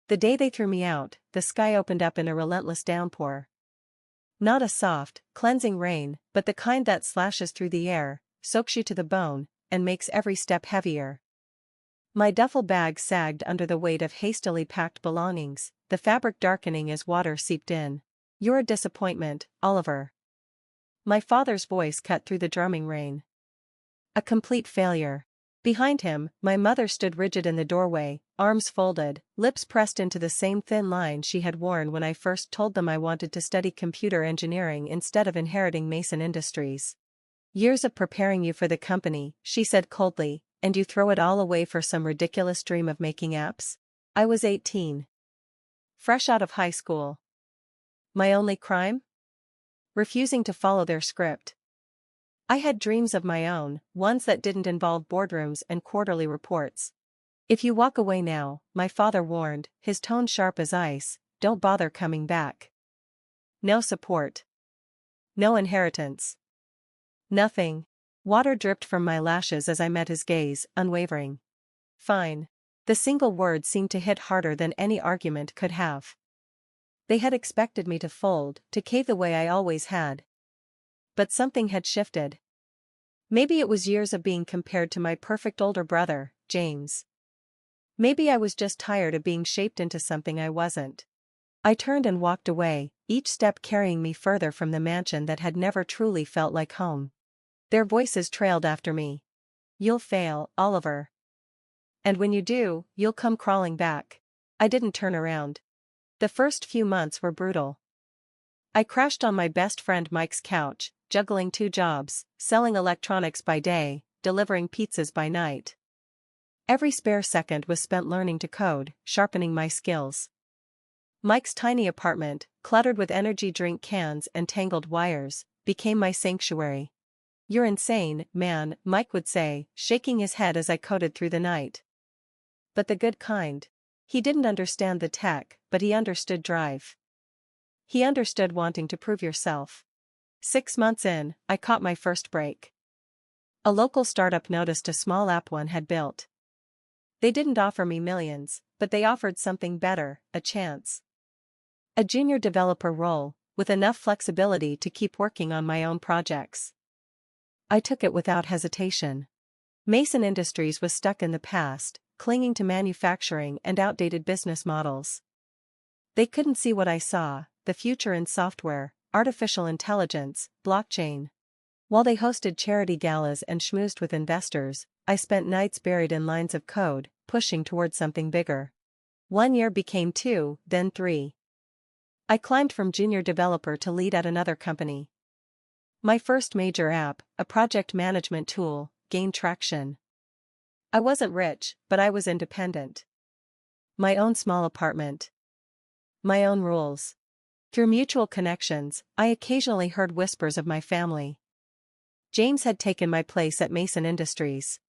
The day they threw me out, the sky opened up in a relentless downpour. Not a soft, cleansing rain, but the kind that slashes through the air, soaks you to the bone, and makes every step heavier. My duffel bag sagged under the weight of hastily packed belongings, the fabric darkening as water seeped in. "You're a disappointment, Oliver." My father's voice cut through the drumming rain. "A complete failure." Behind him, my mother stood rigid in the doorway, arms folded, lips pressed into the same thin line she had worn when I first told them I wanted to study computer engineering instead of inheriting Mason Industries. "Years of preparing you for the company," she said coldly, "and you throw it all away for some ridiculous dream of making apps?" I was 18. Fresh out of high school. My only crime? Refusing to follow their script. I had dreams of my own, ones that didn't involve boardrooms and quarterly reports. "If you walk away now," my father warned, his tone sharp as ice, "don't bother coming back. No support. No inheritance. Nothing." Water dripped from my lashes as I met his gaze, unwavering. "Fine." The single word seemed to hit harder than any argument could have. They had expected me to fold, to cave the way I always had. But something had shifted. Maybe it was years of being compared to my perfect older brother, James. Maybe I was just tired of being shaped into something I wasn't. I turned and walked away, each step carrying me further from the mansion that had never truly felt like home. Their voices trailed after me. "You'll fail, Oliver. And when you do, you'll come crawling back." I didn't turn around. The first few months were brutal. I crashed on my best friend Mike's couch, juggling 2 jobs, selling electronics by day, delivering pizzas by night. Every spare second was spent learning to code, sharpening my skills. Mike's tiny apartment, cluttered with energy drink cans and tangled wires, became my sanctuary. "You're insane, man," Mike would say, shaking his head as I coded through the night. But the good kind. He didn't understand the tech, but he understood drive. He understood wanting to prove yourself. 6 months in, I caught my first break. A local startup noticed a small app one had built. They didn't offer me millions, but they offered something better, a chance. A junior developer role, with enough flexibility to keep working on my own projects. I took it without hesitation. Mason Industries was stuck in the past, clinging to manufacturing and outdated business models. They couldn't see what I saw, the future in software, artificial intelligence, blockchain. While they hosted charity galas and schmoozed with investors, I spent nights buried in lines of code, pushing toward something bigger. 1 year became 2, then 3. I climbed from junior developer to lead at another company. My first major app, a project management tool, gained traction. I wasn't rich, but I was independent. My own small apartment. My own rules. Through mutual connections, I occasionally heard whispers of my family. James had taken my place at Mason Industries.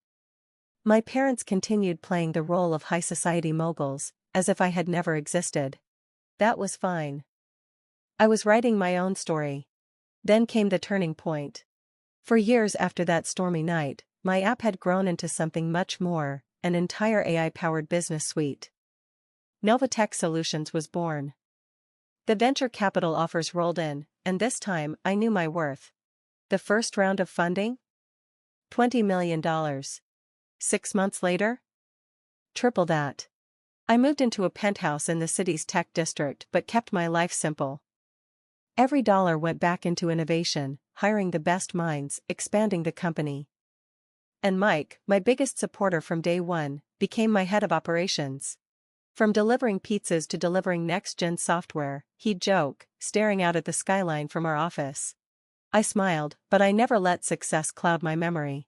My parents continued playing the role of high society moguls, as if I had never existed. That was fine. I was writing my own story. Then came the turning point. For years after that stormy night, my app had grown into something much more, an entire AI-powered business suite. Novatech Solutions was born. The venture capital offers rolled in, and this time I knew my worth. The first round of funding? $20 million. 6 months later? Triple that. I moved into a penthouse in the city's tech district but kept my life simple. Every dollar went back into innovation, hiring the best minds, expanding the company. And Mike, my biggest supporter from day one, became my head of operations. From delivering pizzas to delivering next-gen software, he'd joke, staring out at the skyline from our office. I smiled, but I never let success cloud my memory.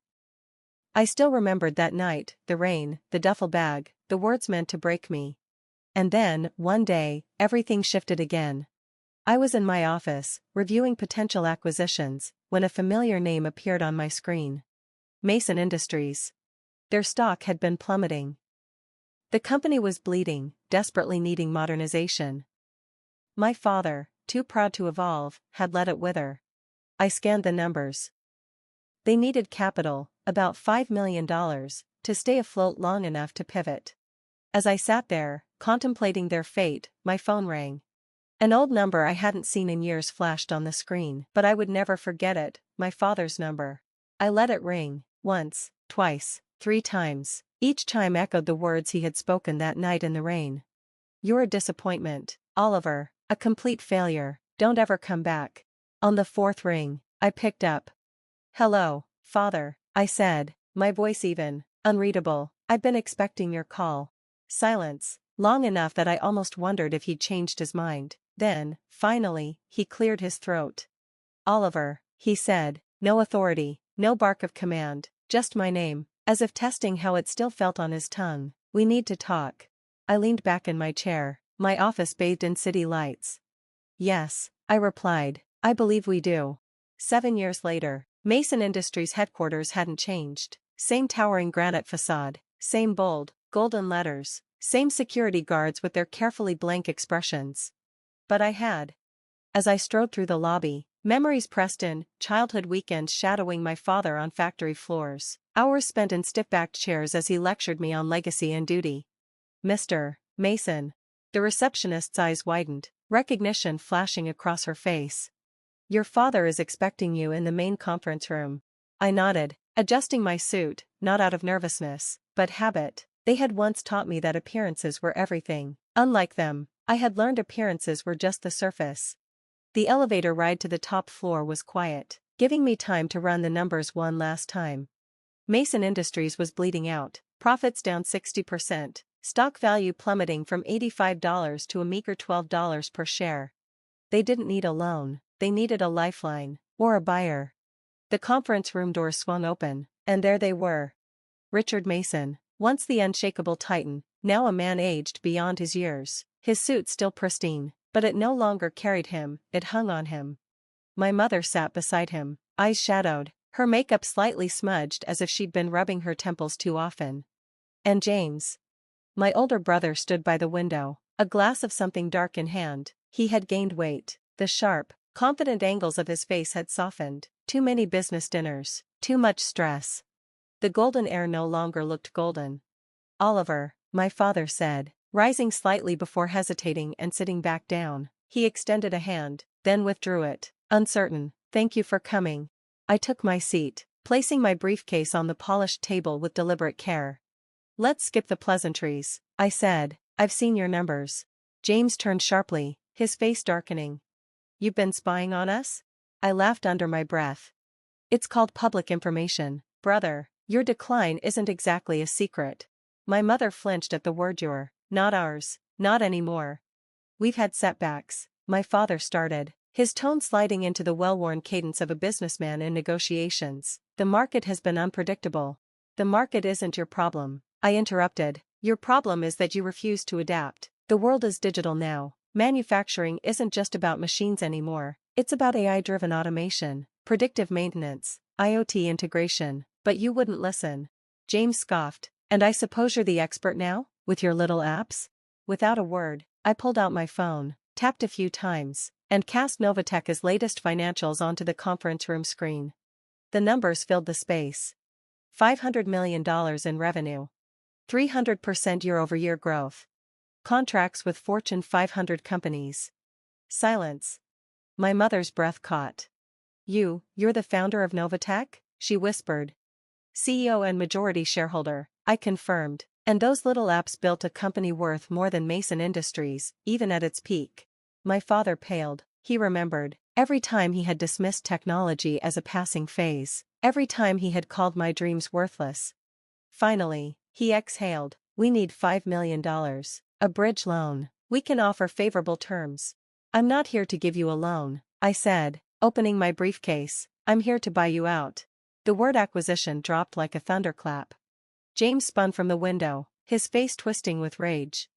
I still remembered that night, the rain, the duffel bag, the words meant to break me. And then, one day, everything shifted again. I was in my office, reviewing potential acquisitions, when a familiar name appeared on my screen. Mason Industries. Their stock had been plummeting. The company was bleeding, desperately needing modernization. My father, too proud to evolve, had let it wither. I scanned the numbers. They needed capital, about $5 million, to stay afloat long enough to pivot. As I sat there, contemplating their fate, my phone rang. An old number I hadn't seen in years flashed on the screen, but I would never forget it, my father's number. I let it ring, once, twice, 3 times. Each time echoed the words he had spoken that night in the rain. "You're a disappointment, Oliver, a complete failure, don't ever come back." On the 4th ring, I picked up. "Hello, Father," I said, my voice even, unreadable. "I've been expecting your call." Silence, long enough that I almost wondered if he'd changed his mind. Then, finally, he cleared his throat. "Oliver," he said, no authority, no bark of command, just my name, as if testing how it still felt on his tongue. "We need to talk." I leaned back in my chair, my office bathed in city lights. "Yes," I replied, "I believe we do." 7 years later, Mason Industries headquarters hadn't changed. Same towering granite facade, same bold, golden letters, same security guards with their carefully blank expressions. But I had. As I strode through the lobby, memories pressed in, childhood weekends shadowing my father on factory floors, hours spent in stiff-backed chairs as he lectured me on legacy and duty. "Mr. Mason." The receptionist's eyes widened, recognition flashing across her face. "Your father is expecting you in the main conference room." I nodded, adjusting my suit, not out of nervousness, but habit. They had once taught me that appearances were everything. Unlike them, I had learned appearances were just the surface. The elevator ride to the top floor was quiet, giving me time to run the numbers one last time. Mason Industries was bleeding out, profits down 60%, stock value plummeting from $85 to a meager $12 per share. They didn't need a loan, they needed a lifeline, or a buyer. The conference room door swung open, and there they were. Richard Mason, once the unshakable titan, now a man aged beyond his years, his suit still pristine, but it no longer carried him, it hung on him. My mother sat beside him, eyes shadowed, her makeup slightly smudged as if she'd been rubbing her temples too often. And James, my older brother, stood by the window, a glass of something dark in hand. He had gained weight, the sharp, confident angles of his face had softened. Too many business dinners, too much stress. The golden air no longer looked golden. "Oliver," my father said, rising slightly before hesitating and sitting back down. He extended a hand, then withdrew it, uncertain. "Thank you for coming." I took my seat, placing my briefcase on the polished table with deliberate care. "Let's skip the pleasantries," I said, "I've seen your numbers." James turned sharply, his face darkening. "You've been spying on us?" I laughed under my breath. "It's called public information, brother. Your decline isn't exactly a secret." My mother flinched at the word "your." "Not ours, not anymore. We've had setbacks," my father started, his tone sliding into the well-worn cadence of a businessman in negotiations. "The market has been unpredictable." "The market isn't your problem," I interrupted. "Your problem is that you refuse to adapt. The world is digital now. Manufacturing isn't just about machines anymore. It's about AI-driven automation, predictive maintenance, IoT integration." "But you wouldn't listen." James scoffed. "And I suppose you're the expert now, with your little apps?" Without a word, I pulled out my phone, tapped a few times, and cast Novatech's latest financials onto the conference room screen. The numbers filled the space. $500 million in revenue. 300% year-over-year growth. Contracts with Fortune 500 companies. Silence. My mother's breath caught. You're the founder of Novatech?" she whispered. "CEO and majority shareholder," I confirmed. "And those little apps built a company worth more than Mason Industries, even at its peak." My father paled. He remembered every time he had dismissed technology as a passing phase, every time he had called my dreams worthless. Finally, he exhaled. "We need $5 million. A bridge loan. We can offer favorable terms." "I'm not here to give you a loan," I said, opening my briefcase. "I'm here to buy you out." The word acquisition dropped like a thunderclap. James spun from the window, his face twisting with rage.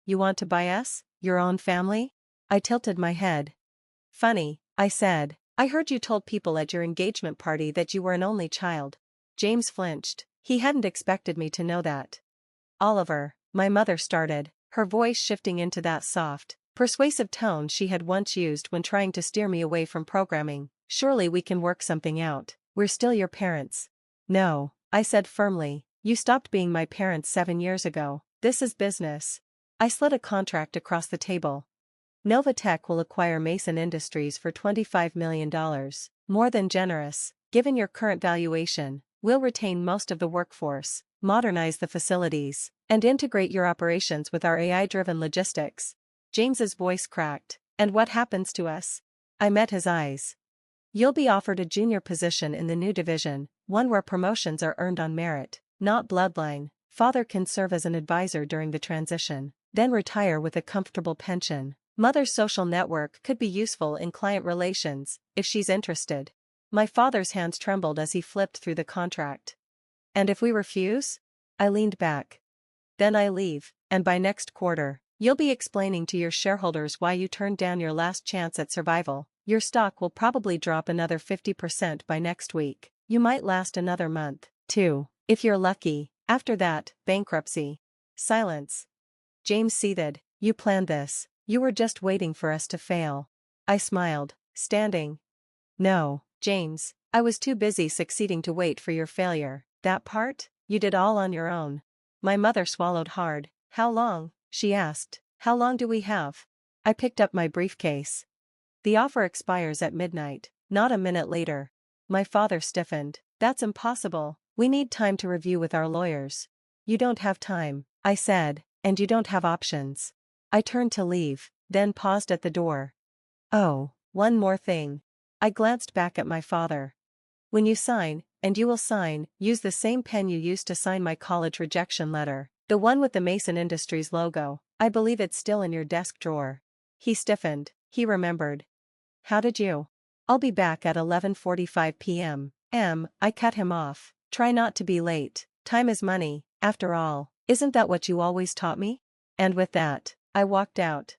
"You want to buy us, your own family?" I tilted my head. "Funny," I said. "I heard you told people at your engagement party that you were an only child." James flinched. He hadn't expected me to know that. "Oliver," my mother started, her voice shifting into that soft, persuasive tone she had once used when trying to steer me away from programming. "Surely we can work something out. We're still your parents." "No," I said firmly. "You stopped being my parents 7 years ago. This is business." I slid a contract across the table. Novatech will acquire Mason Industries for $25 million. More than generous, given your current valuation. We'll retain most of the workforce, modernize the facilities, and integrate your operations with our AI-driven logistics. James's voice cracked. And what happens to us? I met his eyes. You'll be offered a junior position in the new division, one where promotions are earned on merit, not bloodline. Father can serve as an advisor during the transition, then retire with a comfortable pension. Mother's social network could be useful in client relations, if she's interested. My father's hands trembled as he flipped through the contract. And if we refuse? I leaned back. Then I leave, and by next quarter, you'll be explaining to your shareholders why you turned down your last chance at survival. Your stock will probably drop another 50% by next week. You might last another month, too, if you're lucky. After that, bankruptcy. Silence. James seethed. You planned this. You were just waiting for us to fail. I smiled, standing. No, James, I was too busy succeeding to wait for your failure. That part, you did all on your own. My mother swallowed hard. How long? She asked. How long do we have? I picked up my briefcase. The offer expires at midnight, not a minute later. My father stiffened. That's impossible. We need time to review with our lawyers. You don't have time, I said, and you don't have options. I turned to leave, then paused at the door. Oh, one more thing. I glanced back at my father. When you sign, and you will sign, use the same pen you used to sign my college rejection letter, the one with the Mason Industries logo. I believe it's still in your desk drawer. He stiffened. He remembered. How did you? I'll be back at 11:45 p.m. I cut him off. Try not to be late. Time is money, after all. Isn't that what you always taught me? And with that, I walked out.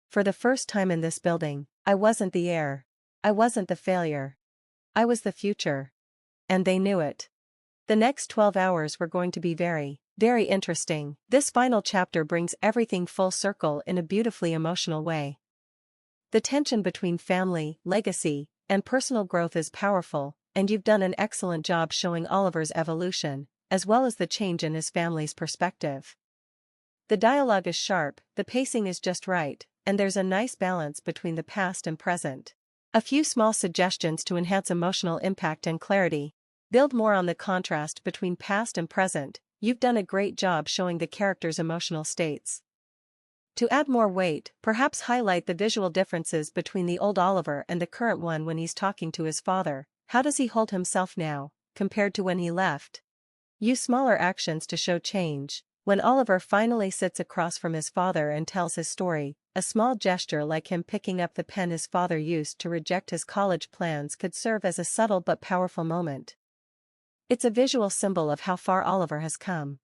For the first time in this building, I wasn't the heir. I wasn't the failure. I was the future. And they knew it. The next 12 hours were going to be very, very interesting. This final chapter brings everything full circle in a beautifully emotional way. The tension between family, legacy, and personal growth is powerful, and you've done an excellent job showing Oliver's evolution, as well as the change in his family's perspective. The dialogue is sharp, the pacing is just right, and there's a nice balance between the past and present. A few small suggestions to enhance emotional impact and clarity. Build more on the contrast between past and present. You've done a great job showing the characters' emotional states. To add more weight, perhaps highlight the visual differences between the old Oliver and the current one when he's talking to his father. How does he hold himself now, compared to when he left? Use smaller actions to show change. When Oliver finally sits across from his father and tells his story, a small gesture like him picking up the pen his father used to reject his college plans could serve as a subtle but powerful moment. It's a visual symbol of how far Oliver has come.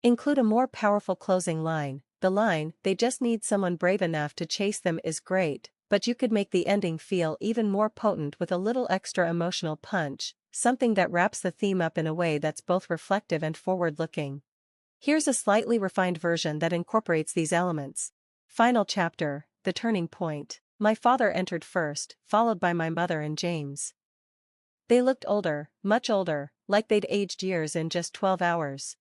Include a more powerful closing line. The line, "They just need someone brave enough to chase them," is great, but you could make the ending feel even more potent with a little extra emotional punch, something that wraps the theme up in a way that's both reflective and forward-looking. Here's a slightly refined version that incorporates these elements. Final chapter, the turning point. My father entered first, followed by my mother and James. They looked older, much older, like they'd aged years in just 12 hours.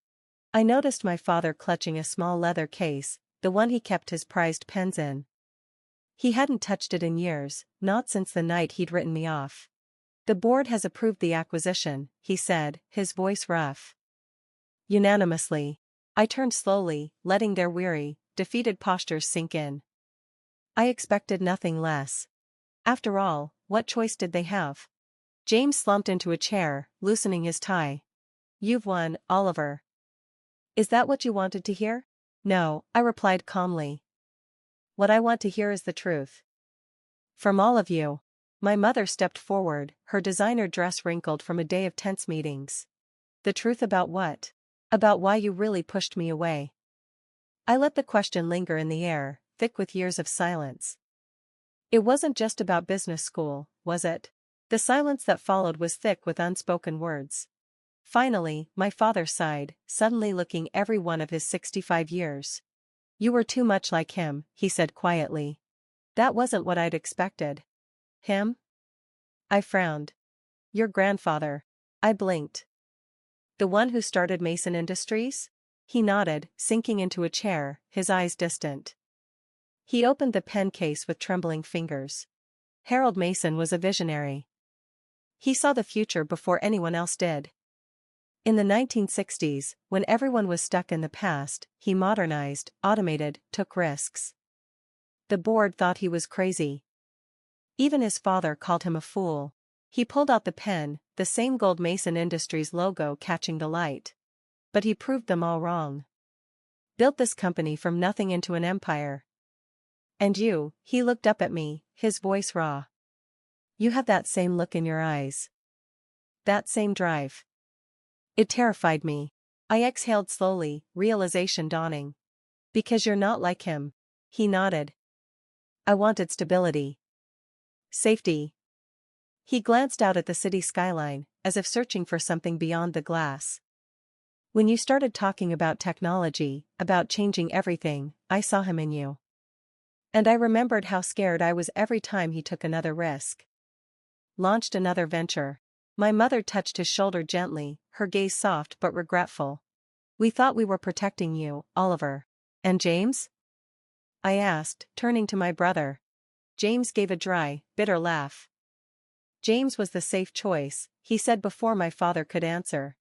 I noticed my father clutching a small leather case, the one he kept his prized pens in. He hadn't touched it in years, not since the night he'd written me off. The board has approved the acquisition, he said, his voice rough. Unanimously. I turned slowly, letting their weary, defeated postures sink in. I expected nothing less. After all, what choice did they have? James slumped into a chair, loosening his tie. You've won, Oliver. Is that what you wanted to hear? No, I replied calmly. What I want to hear is the truth. From all of you. My mother stepped forward, her designer dress wrinkled from a day of tense meetings. The truth about what? About why you really pushed me away. I let the question linger in the air, thick with years of silence. It wasn't just about business school, was it? The silence that followed was thick with unspoken words. Finally, my father sighed, suddenly looking every one of his 65 years. You were too much like him, he said quietly. That wasn't what I'd expected. Him? I frowned. Your grandfather. I blinked. The one who started Mason Industries? He nodded, sinking into a chair, his eyes distant. He opened the pen case with trembling fingers. Harold Mason was a visionary. He saw the future before anyone else did. In the 1960s, when everyone was stuck in the past, he modernized, automated, took risks. The board thought he was crazy. Even his father called him a fool. He pulled out the pen, the same gold Mason Industries logo catching the light. But he proved them all wrong. Built this company from nothing into an empire. And you, he looked up at me, his voice raw. You have that same look in your eyes. That same drive. It terrified me. I exhaled slowly, realization dawning. Because you're not like him. He nodded. I wanted stability. Safety. He glanced out at the city skyline, as if searching for something beyond the glass. When you started talking about technology, about changing everything, I saw him in you. And I remembered how scared I was every time he took another risk. Launched another venture. My mother touched his shoulder gently, her gaze soft but regretful. We thought we were protecting you, Oliver. And James? I asked, turning to my brother. James gave a dry, bitter laugh. James was the safe choice, he said before my father could answer.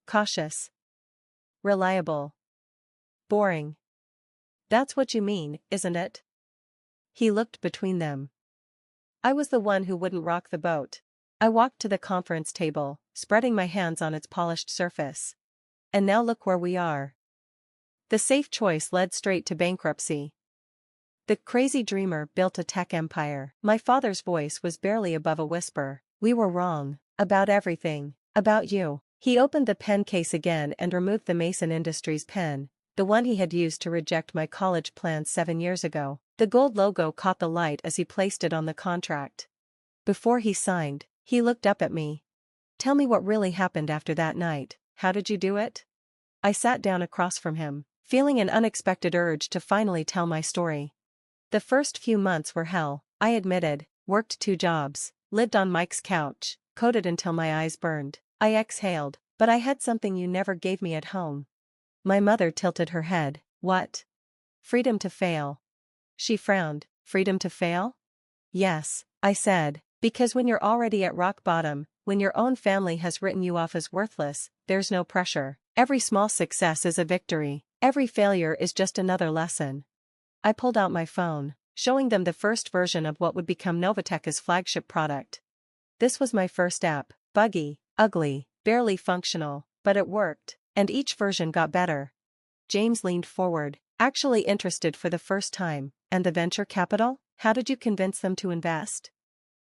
Cautious. Reliable. Boring. That's what you mean, isn't it? He looked between them. I was the one who wouldn't rock the boat. I walked to the conference table, spreading my hands on its polished surface. And now look where we are. The safe choice led straight to bankruptcy. The crazy dreamer built a tech empire. My father's voice was barely above a whisper. We were wrong. About everything. About you. He opened the pen case again and removed the Mason Industries pen, the one he had used to reject my college plans 7 years ago. The gold logo caught the light as he placed it on the contract. Before he signed, he looked up at me. Tell me what really happened after that night. How did you do it? I sat down across from him, feeling an unexpected urge to finally tell my story. The first few months were hell, I admitted, worked 2 jobs, lived on Mike's couch, coded until my eyes burned. I exhaled, but I had something you never gave me at home. My mother tilted her head. What? Freedom to fail. She frowned. Freedom to fail? Yes, I said, because when you're already at rock bottom, when your own family has written you off as worthless, there's no pressure. Every small success is a victory. Every failure is just another lesson. I pulled out my phone, showing them the first version of what would become Novatech's flagship product. This was my first app, buggy, ugly, barely functional, but it worked, and each version got better. James leaned forward, actually interested for the first time. And the venture capital? How did you convince them to invest?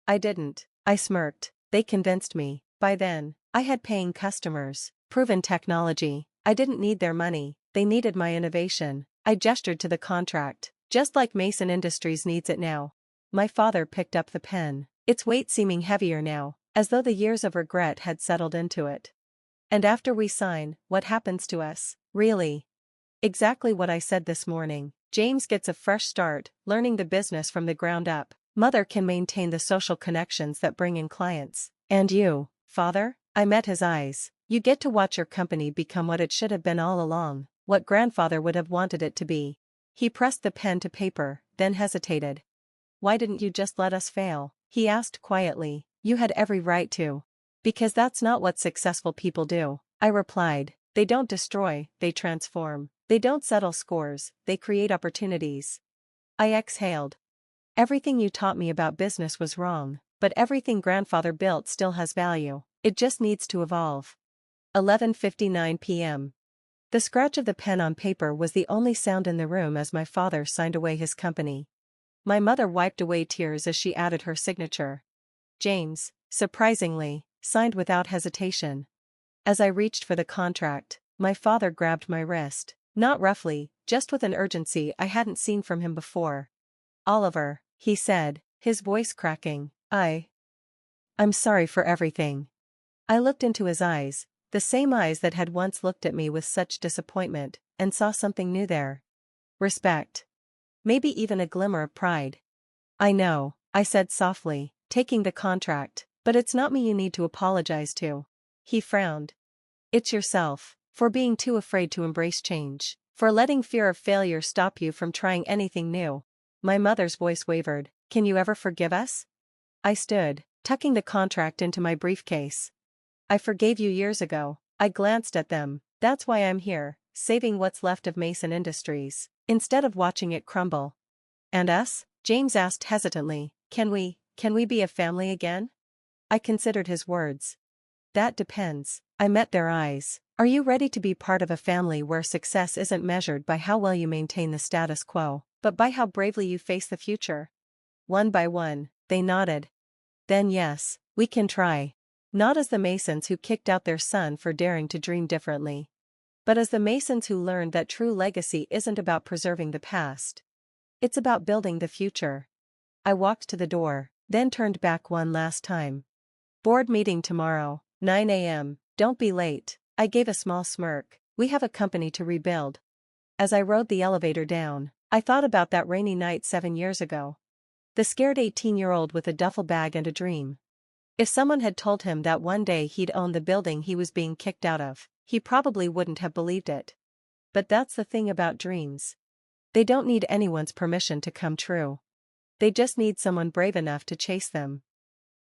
I didn't. I smirked. They convinced me. By then, I had paying customers, proven technology. I didn't need their money, they needed my innovation. I gestured to the contract, just like Mason Industries needs it now. My father picked up the pen, its weight seeming heavier now, as though the years of regret had settled into it. And after we sign, what happens to us? Really? Exactly what I said this morning. James gets a fresh start, learning the business from the ground up. Mother can maintain the social connections that bring in clients. And you, father? I met his eyes. You get to watch your company become what it should have been all along, what grandfather would have wanted it to be. He pressed the pen to paper, then hesitated. Why didn't you just let us fail? He asked quietly. You had every right to. Because that's not what successful people do, I replied. They don't destroy, they transform. They don't settle scores, they create opportunities. I exhaled. Everything you taught me about business was wrong, but everything grandfather built still has value. It just needs to evolve. 11:59 p.m. The scratch of the pen on paper was the only sound in the room as my father signed away his company. My mother wiped away tears as she added her signature. James, surprisingly, signed without hesitation. As I reached for the contract, my father grabbed my wrist. Not roughly, just with an urgency I hadn't seen from him before. Oliver, he said, his voice cracking, I'm sorry for everything. I looked into his eyes, the same eyes that had once looked at me with such disappointment, and saw something new there. Respect. Maybe even a glimmer of pride. I know, I said softly, taking the contract, but it's not me you need to apologize to. He frowned. It's yourself. For being too afraid to embrace change. For letting fear of failure stop you from trying anything new. My mother's voice wavered. Can you ever forgive us? I stood, tucking the contract into my briefcase. I forgave you years ago. I glanced at them. That's why I'm here, saving what's left of Mason Industries, instead of watching it crumble. And us? James asked hesitantly. Can we be a family again? I considered his words. That depends. I met their eyes. Are you ready to be part of a family where success isn't measured by how well you maintain the status quo, but by how bravely you face the future? One by one, they nodded. Then yes, we can try. Not as the Masons who kicked out their son for daring to dream differently, but as the Masons who learned that true legacy isn't about preserving the past. It's about building the future. I walked to the door, then turned back one last time. Board meeting tomorrow, 9 a.m., don't be late. I gave a small smirk. We have a company to rebuild. As I rode the elevator down, I thought about that rainy night 7 years ago. The scared 18-year-old with a duffel bag and a dream. If someone had told him that one day he'd own the building he was being kicked out of, he probably wouldn't have believed it. But that's the thing about dreams. They don't need anyone's permission to come true. They just need someone brave enough to chase them.